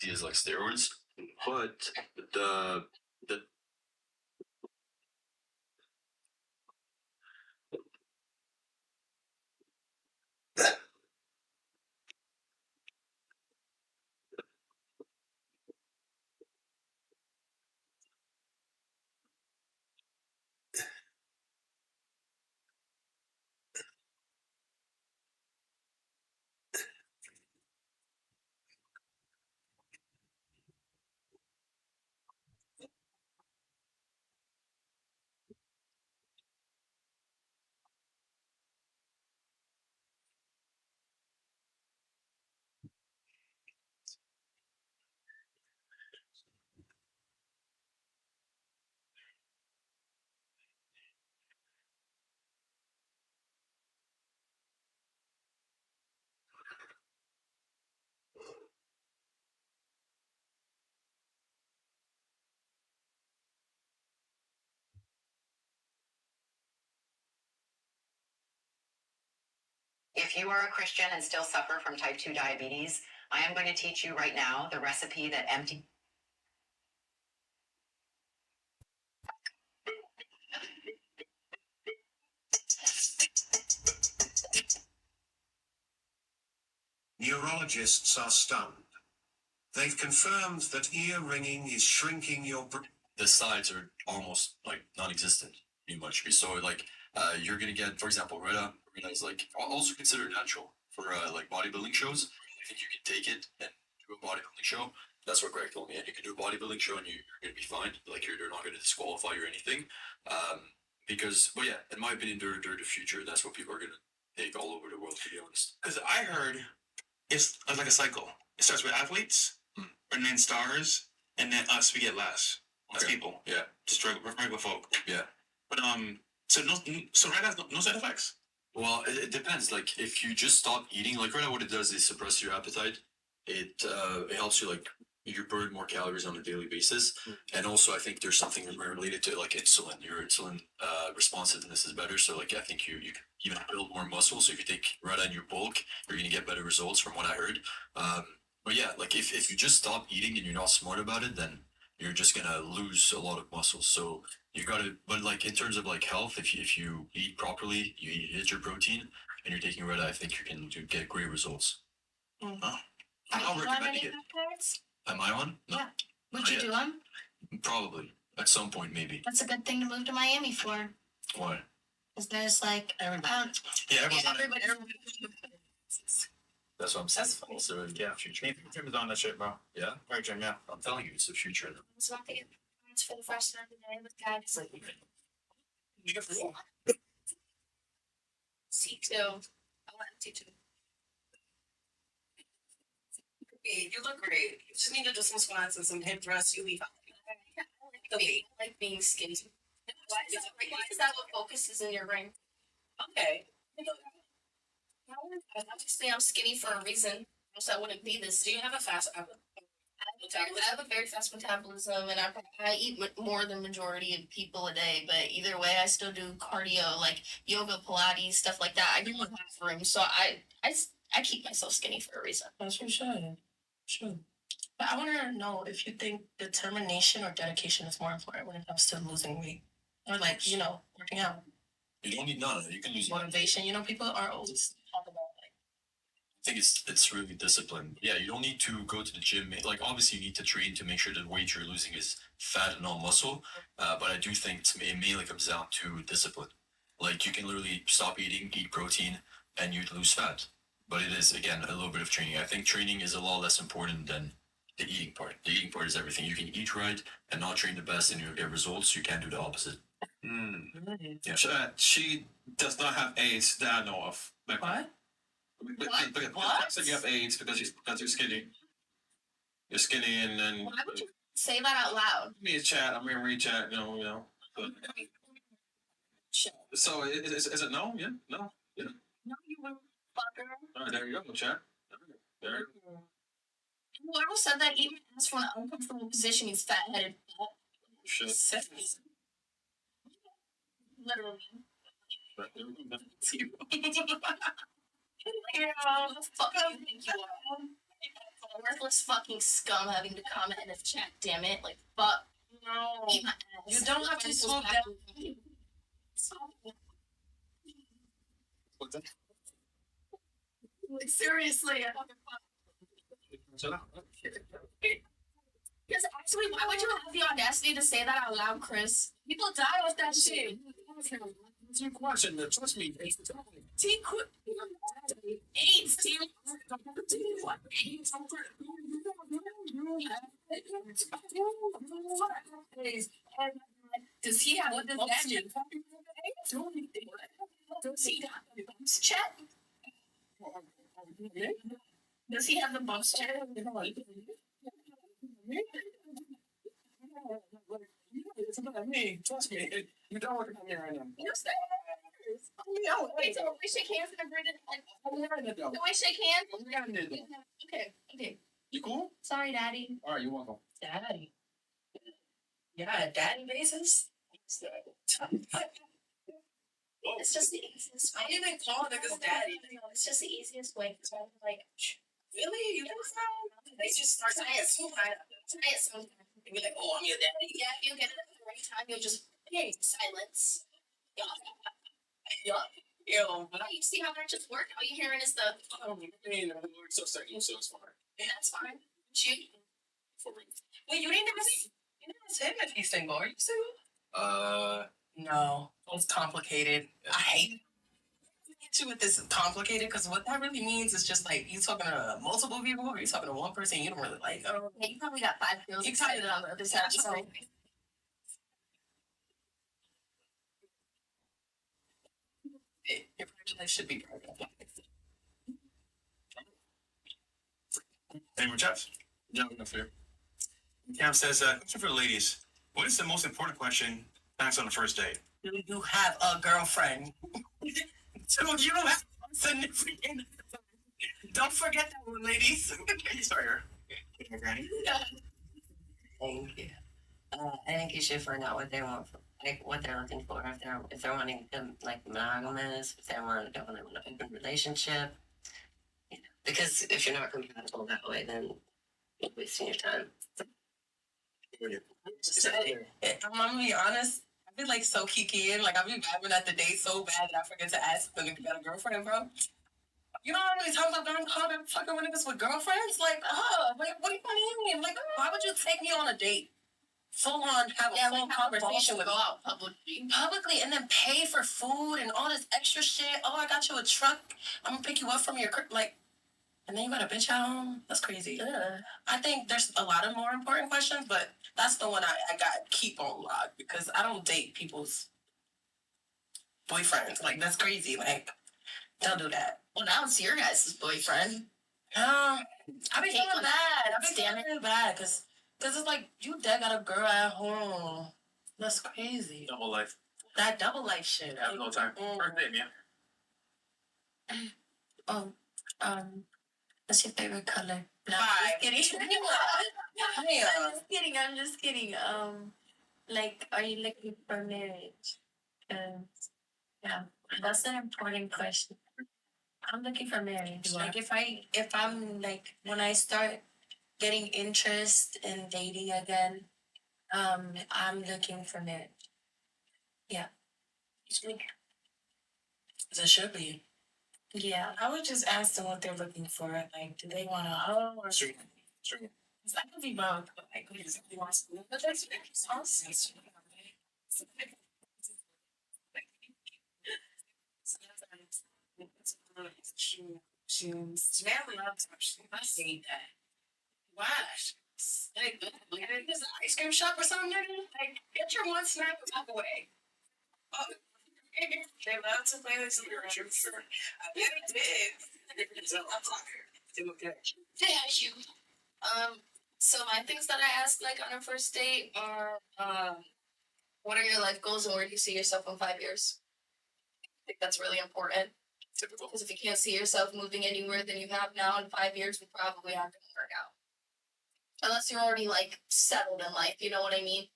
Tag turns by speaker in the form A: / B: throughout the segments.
A: Is like steroids, but the the
B: If you are a Christian and still suffer from type 2 diabetes, I am going to teach you right now the recipe that empty.
C: Neurologists are stunned. They've confirmed that ear ringing is shrinking your brain.
A: the sides are almost like non-existent, pretty much. So like you're gonna get, for example, Reda is like also considered natural for like bodybuilding shows. I think you can take it and do a bodybuilding show. That's what Greg told me, and you can do a bodybuilding show and you're gonna be fine. Like they're not gonna disqualify you or anything. Because, well, yeah, in my opinion, they're the future. That's what people are gonna take all over the world, to be honest.
D: Because I heard it's like a cycle. It starts with athletes, and then stars, and then us. We get less. As
A: Okay.
D: people,
A: Yeah,
D: just regular folk.
A: yeah.
D: But so no, so Red has no side effects.
A: Well, it depends. Like if you just stop eating, like right now, what it does is suppress your appetite. It helps you like you burn more calories on a daily basis, and also I think there's something related to like insulin. Your insulin responsiveness is better, so like I think you can even build more muscle. So if you take right on your bulk, you're gonna get better results from what I heard. But yeah, like if you just stop eating and you're not smart about it, then you're just gonna lose a lot of muscle. So you gotta, but like in terms of like health, if you eat properly, you hit your protein, and you're taking red, I think you can get great results.
D: Mm.
A: I'll recommend it. Am I on? No.
E: Yeah. Would
A: Not
E: you
A: yet.
E: do them?
A: Probably at some point, maybe.
E: That's a good thing to move to Miami for.
A: Why?
E: Because there's like
D: Everybody.
E: yeah,
D: everyone's on it.
E: everybody.
A: That's what I'm saying.
E: That's funny.
A: Also, in
D: Yeah.
A: the future.
D: Jim is on that shit, bro.
A: Yeah,
D: Right, Jim. Yeah.
A: I'm telling you, it's the future.
E: So I think it's for the first time today with guys like
D: You get four.
E: C2. I want C2.
F: Okay, you look great. You just need to do some squats and some hip thrusts. You'll be fine.
E: I like being skinny. Why is that what focuses in your brain?
F: Okay.
E: Obviously, I'm skinny for a reason. Else I wouldn't be this.
F: Do you have a fast
E: I have a very fast metabolism, and I eat more than majority of people a day. But either way, I still do cardio, like yoga, Pilates, stuff like that. I do in the bathroom, so I keep myself skinny for a reason.
G: As you should. Should. But I want to know if you think determination or dedication is more important when it comes to losing weight, or like working out.
A: You don't need none. You can use
G: Motivation. People are always talk about like
A: think it's really discipline. Yeah, you don't need to go to the gym. Like obviously, you need to train to make sure that the weight you're losing is fat and not muscle. But I do think it mainly comes down to discipline. Like you can literally stop eating, eat protein, and you'd lose fat. But it is again a little bit of training. I think training is a lot less important than the eating part. The eating part is everything. You can eat right and not train the best, and you'll get results. You can't do the opposite.
H: Yeah, she does not have AIDS that I know of. Like,
G: What?
H: Look at
G: What?
H: said you have AIDS because you're skinny. You're skinny, and then
E: Why would you say that out loud?
H: me a chat. I'm gonna read chat. You know. So is it no? Yeah, no. Yeah.
E: No, you motherfucker.
H: All right, there you go, chat. There.
E: Whoever said that even asked for an uncomfortable position is fat headed.
H: Shit.
E: Literally.
H: Right, there we go.
E: Fuck you think you are? Worthless fucking scum having to comment in the chat, damn it. Like, fuck.
G: No.
E: Eat my ass.
G: You don't have to swoop down.
H: What's that?
E: Like, seriously. Because actually, why would you have the audacity to say that out loud, Chris? People die with that shit.
H: It's your question. Trust me.
E: T quit. AIDS, T. What? Does he have what does that mean? Does he have the bumps check? Does he have the bumps check?
H: It's about me. Trust me. You don't look at me right now.
E: Yes, there is. Wait, so we shake hands and agree to do we shake hands? Okay.
H: You cool?
E: Sorry, Daddy.
H: All right, you're welcome.
G: Daddy. Yeah, daddy basis.
E: It's just the easiest way.
F: I even call niggas daddy.
E: It's just the easiest way. So I'm like,
F: Really? You think so? They just start saying it too high.
E: try it sometime.
F: And be like, oh, I'm your daddy.
E: Yeah, if you get it at the right time, you'll just silence. Yeah.
F: Ew, but
E: You see how that just worked? All you're hearing is the
H: We're so certain, so smart.
E: that's fine. Shoot.
F: wait, you didn't ask him if he's single. Are you single?
G: No, it's complicated. I hate you with this complicated because what that really means is just like you talking to multiple people or you talking to one person you don't really like.
E: Yeah, you probably got 5 girls
G: You
E: excited
G: probably-
E: on the other side.
G: That's
E: So,
G: right. Your prejudice should be private.
D: Any more chats?
H: Yeah, no fear.
D: Cam says, question for the ladies. What is the most important question asked on the first date?
G: Do you have a girlfriend? So you don't have a significant. Don't forget that one, ladies.
D: Sorry, Granny.
I: Thank you. I think you should find out what they want, like what they're looking for. If they're wanting them like monogamous, if they want to go in an open relationship. You know, because if you're not compatible that way, then you're wasting your time.
G: I'm gonna be honest. I feel like so kiki in. Like I be vibing at the date so bad that I forget to ask if you got a girlfriend, bro. You know how many times I've done caught up fucking with niggas with girlfriends? Like, like what do you mean? Like, why would you take me on a date? Full on have a full conversation with
E: go out publicly.
G: and then pay for food and all this extra shit. Oh, I got you a truck. I'm gonna pick you up from your crib. Like, and then you got a bitch at home. That's crazy. I think there's a lot of more important questions, but that's the one I got keep on lock because I don't date people's boyfriends. Like, that's crazy. Like, don't do that.
E: Well, now it's your guys' boyfriend.
G: I be feeling
E: Caitlin,
G: bad. I be
E: damn
G: feeling really bad because it's like you dead got a girl at home. That's crazy.
H: Double life.
G: That double life shit.
H: Have no time. First name, yeah.
I: What's your favorite color?
G: No, I'm just kidding.
I: I'm just kidding. Like, are you looking for marriage? Yeah, that's an important question. I'm looking for marriage. Like, if I'm like, when I start getting interest in dating again, I'm looking for marriage. Yeah.
G: As it should be. Yeah, I would just ask them what they're looking for. Like, do they want to hoe or?
D: Sure.
G: Because I could be both, but like, who just really wants to live? But that's awesome. Shoes. Family loves shoes. I see that. Why? Like, there's an ice cream shop or something. Like, get your one snack and walk away. Oh, they love to play with you. Sure. I bet it did. Okay.
E: Yeah, you. So my things that I ask like on a first date are, what are your life goals and where do you see yourself in 5 years? I think that's really important.
A: Typical.
E: Because if you can't see yourself moving anywhere than you have now in 5 years, we probably aren't going to work out. Unless you're already like settled in life, you know what I mean?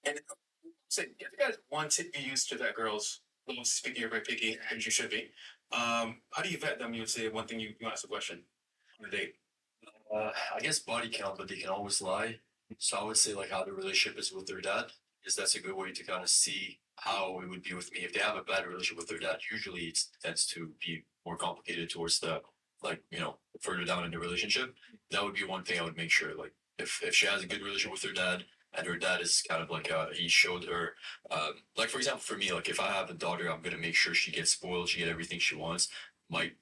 D: And so, if you guys want to be used to that girl's, speaking, you're very picky, and you should be. How do you vet them? You would say one thing you ask a question on a date.
A: I guess body count, but they can always lie. So I would say like how the relationship is with their dad, because that's a good way to kind of see how it would be with me. If they have a bad relationship with their dad, usually it tends to be more complicated towards the like, further down in the relationship. That would be one thing I would make sure. Like if she has a good relationship with her dad and her dad is kind of like he showed her like for example for me, like if I have a daughter, I'm gonna make sure she gets spoiled, she get everything she wants. My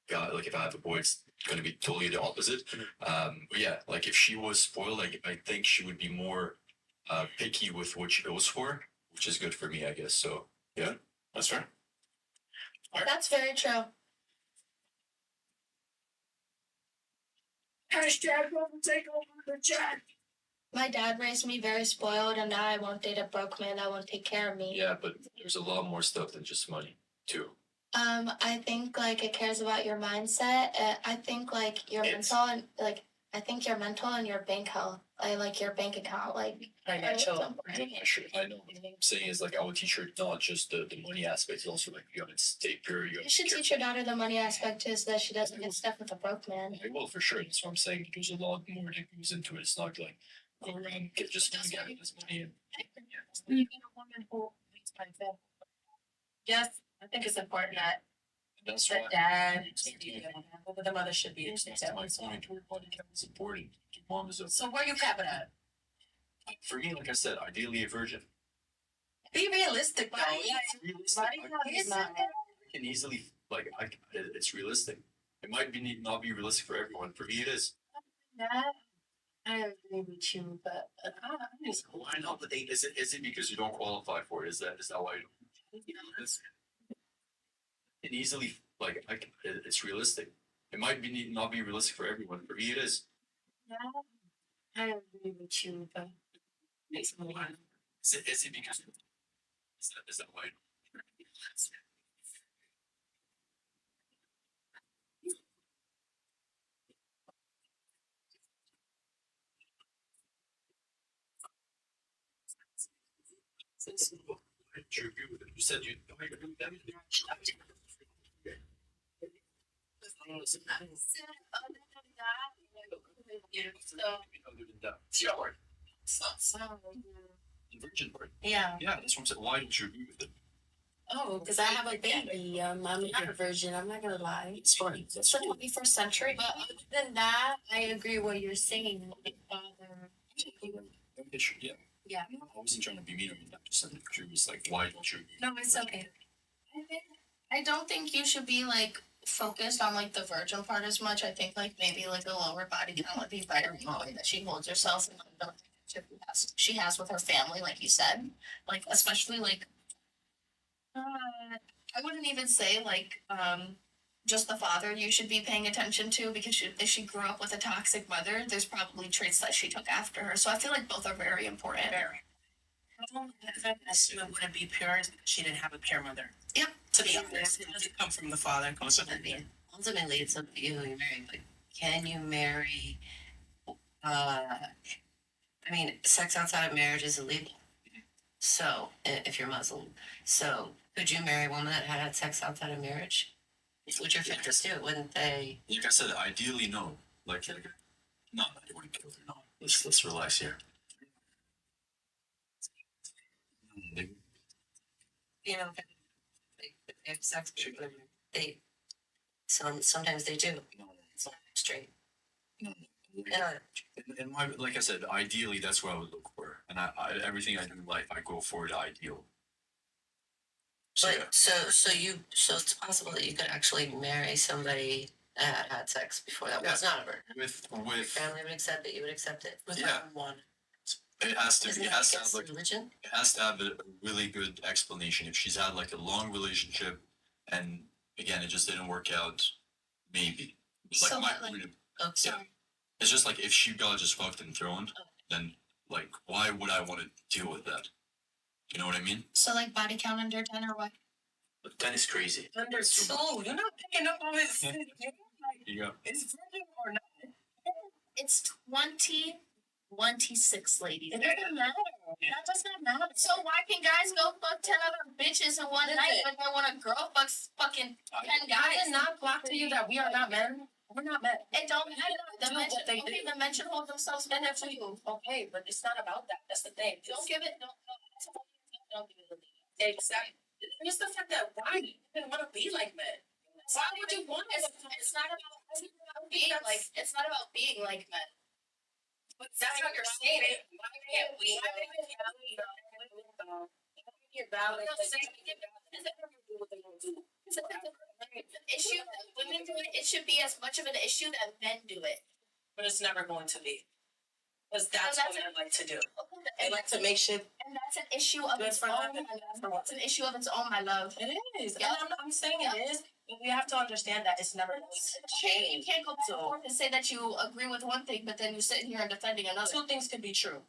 A: God, like if I have a boy, it's going to be totally the opposite. But yeah, like if she was spoiled, like I think she would be more picky with what she goes for, which is good for me, I guess. So yeah,
D: That's fair.
E: That's very true.
F: Hashtag woman take over the chat.
E: My dad raised me very spoiled, and now I won't date a broke man that won't take care of me.
A: yeah, but there's a lot more stuff than just money too.
E: I think like it cares about your mindset. I think like your mental and like I think your mental and your bank health. I like your bank account, like
G: Financial.
A: Yeah, sure, I know. What I'm saying is like I would teach her not just the money aspect, it's also like you gotta stay pure.
E: You should teach your daughter the money aspect too, so that she doesn't get stuck with a broke man.
A: I will for sure. That's what I'm saying. There's a lot more that goes into it. It's not like go around get just get this money and
G: You get a woman who leads by example. Yes, I think it's important that
A: that's
G: the
A: why
G: dad should be an example, but the mother should be an
A: that's
G: example
A: my
G: as well.
A: point. Her body count is important. Your mom is a
G: So where you capping at?
A: for me, like I said, ideally a virgin.
G: Be realistic though.
A: Realistic.
G: Body count is not.
A: I can easily it's realistic. It might be not be realistic for everyone. For me, it is.
G: That I agree with you, but I just
A: Why not the date? Is it because you don't qualify for it? Is that why? It's it easily it's realistic. It might be not be realistic for everyone. For me, it is.
G: I agree with you, but makes me wonder.
A: Is it because is that why? You agree with it. You said you don't agree with that. Other than that, yeah, right. The virgin part.
G: Yeah.
A: Yeah, that's what I'm saying. Why don't you agree with it?
I: Oh, because I have a baby. I'm not a virgin. I'm not gonna lie.
A: It's fine.
E: It's the 21st century.
I: But other than that, I agree what you're saying. My father.
A: Yeah.
I: Yeah.
A: I wasn't trying to be mean or anything. I'm just curious, like, why don't you?
I: No, it's okay.
E: I don't think you should be like focused on like the virgin part as much. I think like maybe like a lower body count would be better in the way that she holds herself and like, the relationship she has with her family, like you said. Like especially like I wouldn't even say like just the father you should be paying attention to because if she grew up with a toxic mother, there's probably traits that she took after her. So I feel like both are very important.
G: Very. The estimate wouldn't be pure because she didn't have a pure mother.
E: Yep.
G: To be honest, it doesn't come from the father.
D: Listen,
F: I mean, ultimately, it's up to you who you marry. But can you marry? I mean, sex outside of marriage is illegal. So, if you're Muslim, so could you marry a woman that had sex outside of marriage? Would your parents do? Wouldn't they?
A: Like I said, ideally, no. No, I wouldn't kill her. No, let's relax here.
F: You know, if they have sex with them, they Sometimes they do. It's not straight.
A: No.
F: And
A: My, like I said, ideally that's what I would look for, and everything I do in life, I go for the ideal. So yeah.
F: but so it's possible that you could actually marry somebody that had sex before that was not a virgin. Your
A: With
F: family would accept it. You would accept it.
A: Yeah.
F: One.
A: it has to
F: Isn't
A: be, it
F: that
A: has to have
F: against
A: like
F: religion?
A: it has to have a really good explanation. If she's had like a long relationship, and again it just didn't work out, maybe. Like
E: So
A: my
E: what, like-
A: point of-
F: Oh,
E: Sorry.
A: it's just like if she got just fucked and thrown, then like why would I want to deal with that? You know what I mean?
E: So like body count under 10 or what?
A: But then it's crazy.
G: Under
A: It's too
G: two, you're not picking up on it. Like,
A: You go.
G: is virgin or not?
E: It's 26, ladies.
G: It doesn't matter. That does not matter.
E: So why can guys go fuck 10 other bitches in one
G: Listen.
E: night, but then when a girl fucks fucking 10
G: Guys
E: guys?
G: is not blocked to you that we are not men. We're not men.
E: It don't matter. The
G: Do
E: men
G: what they
E: okay,
G: do.
E: the men should hold themselves
G: And
E: better
G: if we,
E: too.
G: okay, but it's not about that. That's the thing.
E: Don't give it. Don't give it a lead.
G: Exactly. It's the fact that why do you want to be like men? Why would you want to?
E: It's not about being like. It's not about being like men.
G: But that's what you're saying. Why can't we? Why can't we get valid?
E: Issue that women do it. It should be as much of an issue that men do it.
G: But it's never going to be. Because that's
E: that's
G: what I like to do. I
E: And,
G: like to make shit.
E: and that's an issue of
G: Good
E: its
G: for
E: own.
G: them.
E: It's an issue of its own, my love.
G: It is.
E: Yeah.
G: And I'm saying it is. But we have to understand that it's never going to
E: Okay, you
G: change.
E: can't go back and
G: So-
E: forth and say that you agree with one thing, but then you're sitting here and defending another.
G: Two things can be true.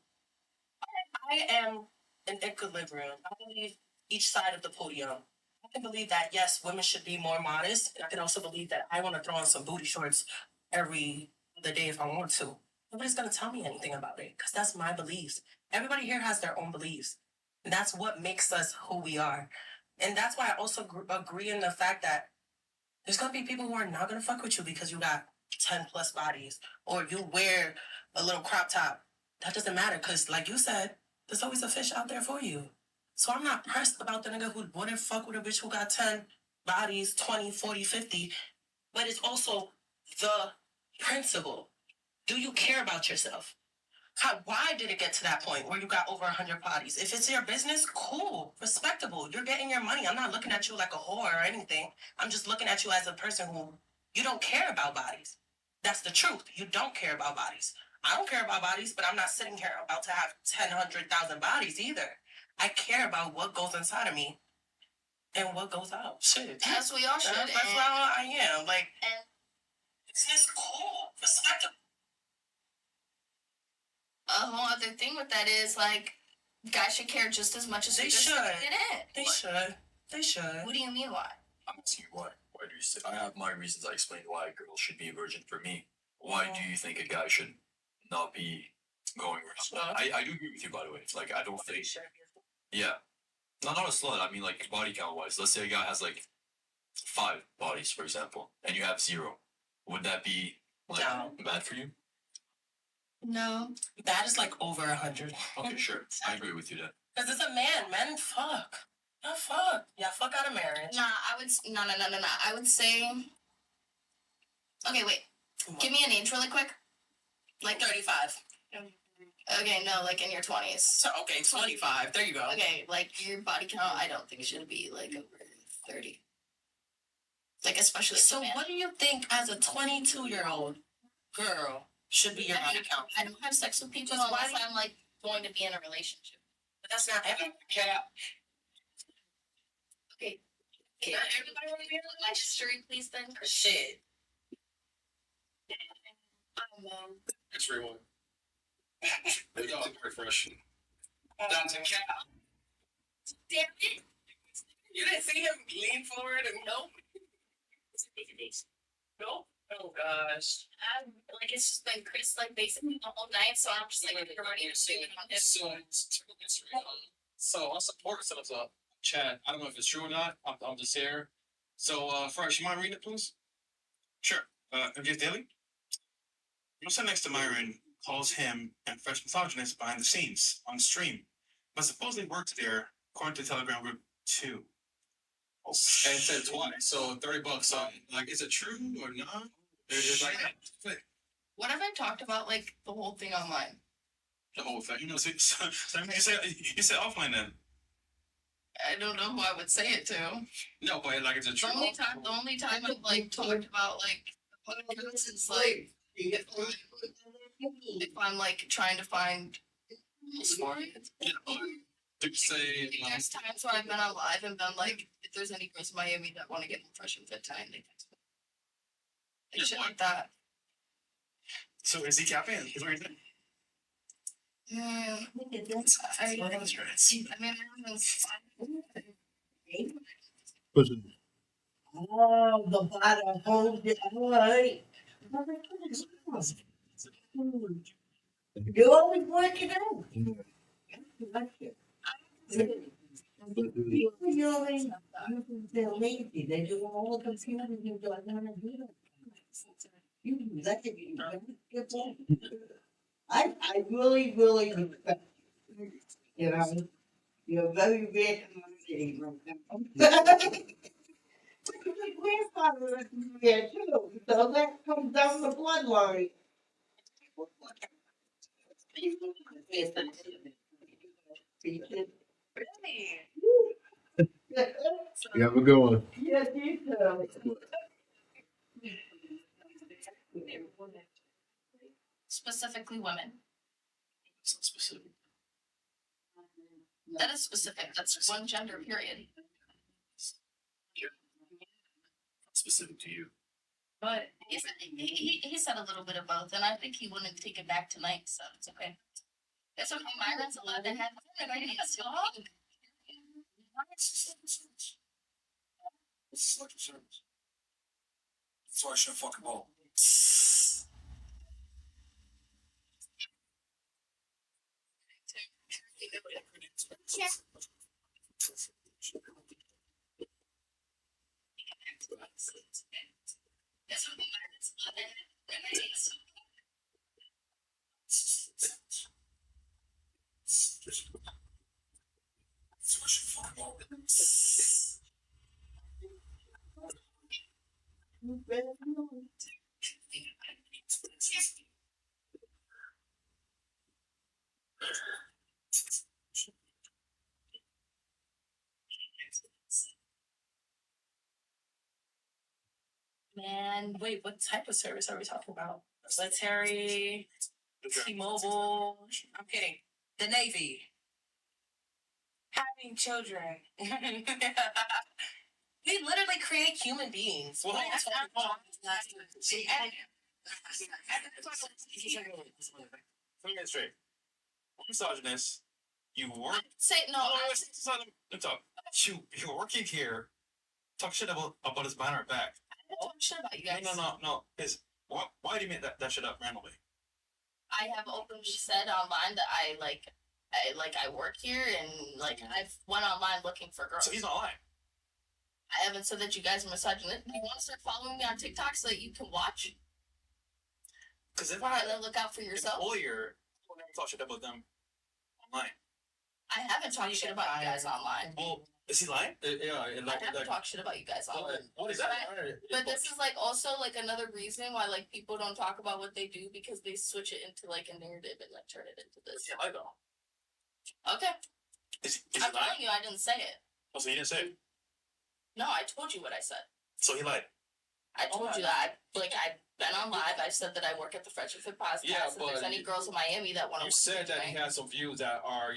G: I am in equilibrium. I believe each side of the podium. I can believe that, yes, women should be more modest. And I can also believe that I want to throw on some booty shorts every other day if I want to. Nobody's going to tell me anything about it because that's my beliefs. Everybody here has their own beliefs. And that's what makes us who we are. And that's why I also agree in the fact that there's going to be people who are not going to fuck with you because you got 10 plus bodies or you wear a little crop top. That doesn't matter because, like you said, there's always a fish out there for you. So I'm not pressed about the nigga who wouldn't fuck with a bitch who got 10 bodies, 20, 40, 50. But it's also the principle. Do you care about yourself? Why did it get to that point where you got over 100 bodies? If it's your business, cool, respectable. You're getting your money. I'm not looking at you like a whore or anything. I'm just looking at you as a person who you don't care about bodies. That's the truth. You don't care about bodies. I don't care about bodies, but I'm not sitting here about to have 10, 100,000 bodies either. I care about what goes inside of me and what goes out. Shit.
E: As we all should.
G: That's
E: and,
G: how I am. Like,
E: and
G: it's just cool, respectable.
E: a whole other thing with that is like guys should care just as much as
G: They
E: we just
G: should.
E: get in.
G: They should. They should.
E: What do you mean why?
A: I'm asking you why. Why do you say? I have my reasons. I explained why a girl should be a virgin for me. Why do you think a guy should not be going around? I do agree with you, by the way. It's like I don't think. Yeah, not a slut. I mean, like body count wise. Let's say a guy has like 5 bodies, for example, and you have 0. Would that be like
G: No.
A: bad for you?
E: No.
G: That is like over 100.
A: Okay, sure. I agree with you then.
G: Because it's a man. Men fuck. Yeah, fuck. Yeah, fuck out of marriage.
E: Nah, I would no. I would say. Okay, wait. Give me an age really quick. Like
G: 35.
E: okay, no, like in your 20s.
G: So, okay, 25. There you go.
E: Okay, like your body count, I don't think should be like over 30. Like especially.
G: So,
E: man.
G: what do you think as a 22-year-old girl should be your body count?
E: I don't have sex with people
G: Just why
E: unless
G: do you-
E: I'm like going to be in a relationship.
G: But that's not every
E: Okay.
G: Not everybody want to be in a
E: My history, please, then.
G: Shit.
D: It's rewind. It's refresh. Down to cow.
E: Damn it.
G: You didn't see him lean forward and no? No? Oh, gosh.
E: Like it's just been Chris like basically the whole night, so I'm just like ready to see it on this.
D: So I support some of the chat. I don't know if it's true or not. I'm just here. So first, you mind reading it, please?
J: Sure. MJ's Daily. You sit next to Myron calls him and fresh misogynist behind the scenes on stream, but supposedly works there, according to Telegram Group 2.
H: and said twice. So $30. Like, is it true or not? It's like
E: What if I talked about like the whole thing online?
H: the whole thing.
J: You know, so you say offline then.
E: I don't know who I would say it to.
H: No, but like, is it
E: The
H: true?
E: only time I've like talked about like podcasts is like if I'm like trying to find rules for it.
H: You know, to say,
E: There's times where I've been on live and been like, if there's any girls in Miami that want to get more fresh and fit time, they text me. Like shit like that.
J: So is he capping? Is what you're saying?
E: I mean, I haven't.
K: Oh, the bottom hold it. All right. You always work it out. People, you know, they're lazy. They do all the computer. You don't want to do that. You do that. You get that. I really, really respect you. You know, you're very, very accommodating right now. My grandfather is there too, so that comes down the bloodline.
L: You have a good one.
K: Yes, you too.
E: Specifically women.
A: It's not specific.
E: That is specific. That's one gender, period.
A: Specific to you.
E: But he said a little bit of both, and I think he wouldn't take it back tonight, so it's okay. It's okay. Myron's allowed to have it. I think it's fine.
C: This is like a service. That's why I should have fucking ball.
E: That's what Myron's allowed to have. And I think it's
C: That's why I should have fucking ball.
G: Man, wait, what type of service are we talking about? Military, T-Mobile. I'm kidding. The Navy. Having children. We literally create human beings.
J: Well,
G: What are you talking about?
J: Let me get straight. Misogynist. You work.
E: say no.
J: Let me talk. You're working here. Talk shit about his behind our back.
E: I haven't talked shit about you guys.
J: No. Because why do you make that shit up randomly?
E: I have openly said online that I work here and like I've went online looking for girls.
J: So he's not lying.
E: I haven't said that you guys are misogynist. Do you want to start following me on TikTok so that you can watch?
J: Because if
E: And then look out for yourself.
J: employer, will never talk shit about them online.
E: I haven't talked shit about you guys online.
J: Well, is he lying?
E: I haven't talked shit about you guys online.
J: What is that?
E: But this is like also like another reason why like people don't talk about what they do because they switch it into like a narrative and like turn it into this.
J: Yeah, I know.
E: Okay.
J: Is
E: I'm
J: he lying?
E: telling you, I didn't say it.
J: Oh, so he didn't say it.
E: No, I told you what I said.
J: So he lied.
E: I told you that. I've been on live. I said that I work at the Fresh and Fit podcast.
H: Yeah,
E: if there's
H: but
E: any girls in Miami that want to
H: You said that he had some views that are,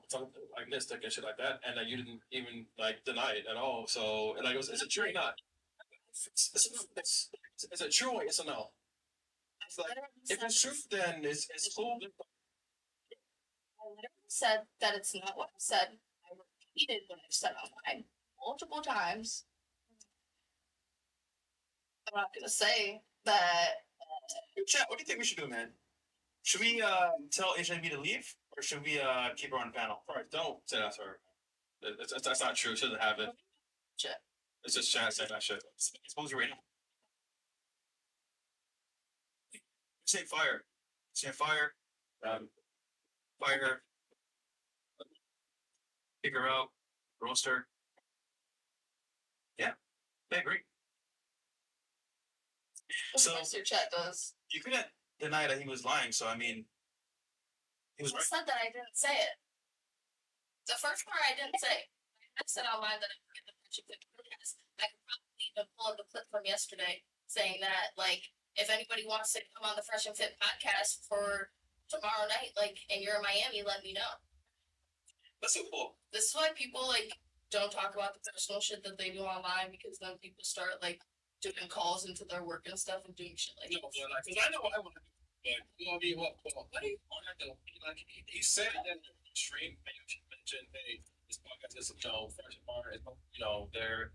H: something like mystic and shit like that, and that you didn't even like deny it at all. So, like, is it true or not? Is it true or yes or no? It's like, if it's true, then it's cool.
E: I literally said that it's not what I said. I repeated what I've said online multiple times. I'm not gonna say that.
J: Chat, what do you think we should do, man? Should we tell HIB to leave, or should we keep her on the panel?
H: All right, don't say that to her. That's not true. She doesn't have it.
E: Shit.
H: It's just chat saying that shit.
J: Expose you right now.
H: Say fire. Say fire. Fire her. Kick her out. Roast her.
J: I agree.
E: Of
J: So-
E: course your chat does.
J: You couldn't deny that he was lying. So I mean, he was
E: I
J: right.
E: said that I didn't say it. The first part I didn't say. I said out loud that I could get the Fresh and Fit podcast. I could probably even pull up the clip from yesterday saying that, like, if anybody wants to come on the Fresh and Fit podcast for tomorrow night, like, and you're in Miami, let me know.
J: That's so cool.
E: This is why people, like, don't talk about the personal shit that they do online, because then people start, like, doing calls into their work and stuff and doing shit like
H: No,
E: that.
H: but like, 'cause I know what I want to do. But you know what I mean? What do you want to do? Like, he said it in the stream, and you mentioned, hey, this podcast is, you know, Fresh and Bar is, you know, they're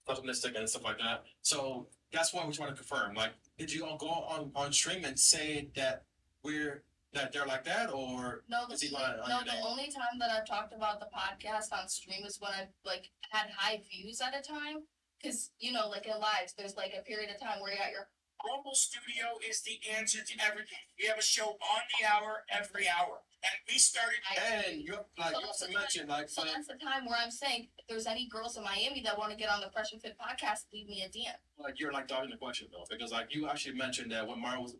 H: optimistic and stuff like that. So that's why we trying to confirm. Like, did you all go on stream and say that they're like that, or
E: No,
H: is he lying on your
E: the
H: name?
E: only time that I've talked about the podcast on stream is when I've like had high views at a time. Cause you know, like in lives, there's like a period of time where you're at your
M: Mobile studio is the answer to everything. We have a show on the hour every hour. And we started
H: And you like you also mentioned like
E: so that's the time where I'm saying if there's any girls in Miami that want to get on the Fresh and Fit podcast, leave me a DM.
H: like you're like dodging the question though, because like you actually mentioned that when Mara was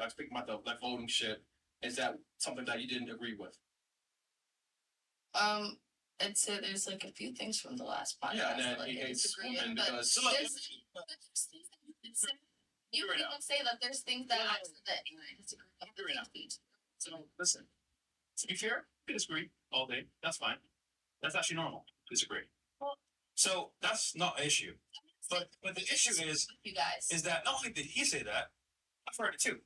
H: speaking about the like voting shit, is that something that you didn't agree with?
E: I'd say there's like a few things from the last podcast
H: Yeah, and then
E: that
H: he
E: I
H: hates
E: disagree
H: women
E: with, but
H: because
E: there's things that you can say. You can even say that there's things that I said that I disagree with.
J: So listen, to be fair, we disagree all day. That's fine. That's actually normal. Disagree. So that's not an issue. But the issue is
E: You guys.
J: that not only did he say that, I've heard it too.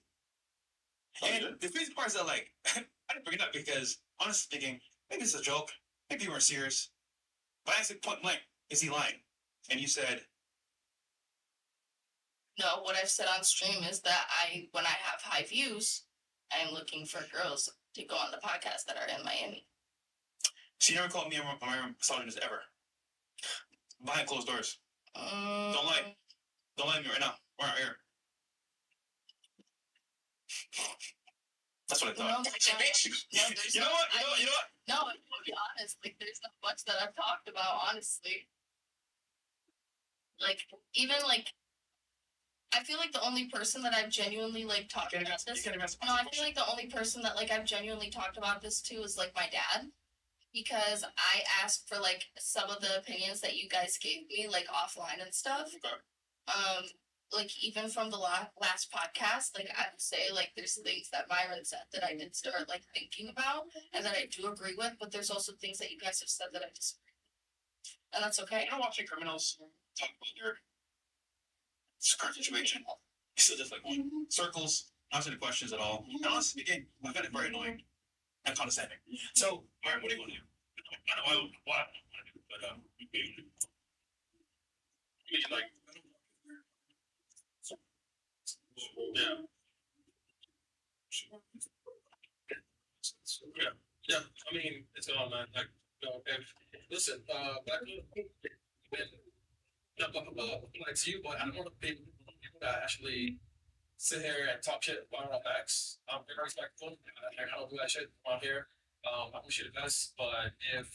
H: Oh,
J: And
H: yeah?
J: the crazy part is that like I didn't bring it up because honestly speaking, maybe it's a joke, maybe you weren't serious. But I said point blank, is he lying? And you said,
E: No, what I've said on stream is that when I have high views, I'm looking for girls to go on the podcast that are in Miami.
J: she never called me a misogynist ever. Behind closed doors. Don't lie. Don't lie to me right now. We're not here. That's what I thought.
E: No, there's
J: You know
E: not-
J: what?
E: I mean,
J: You know what?
E: No, I'm gonna be honest. Like, there's not much that I've talked about, honestly. Like, even like, I feel like the only person that I've genuinely like talked
J: You can't
E: about
J: even
E: this.
J: ask- you can't even ask-
E: No, I feel like the only person that like I've genuinely talked about this to is like my dad, because I asked for like some of the opinions that you guys gave me like offline and stuff.
J: Okay.
E: Like even from the last podcast, like I would say like there's things that Myron said that I did start like thinking about and that I do agree with, but there's also things that you guys have said that I disagree with, and that's okay.
J: You know, watching criminals talk about their current situation. You still just like circles, not answering the questions at all. And honestly, speaking, I find it very annoying and condescending. So, Myron, what do you want to do? I know what I want to do, but maybe like. Yeah.
H: Yeah. I mean, it's on man. Like, you know, if listen, back not like to you, but I don't want to be people that actually sit here and talk shit about our backs. I'm very respectful. I don't do that shit on here. I wish you the best, but if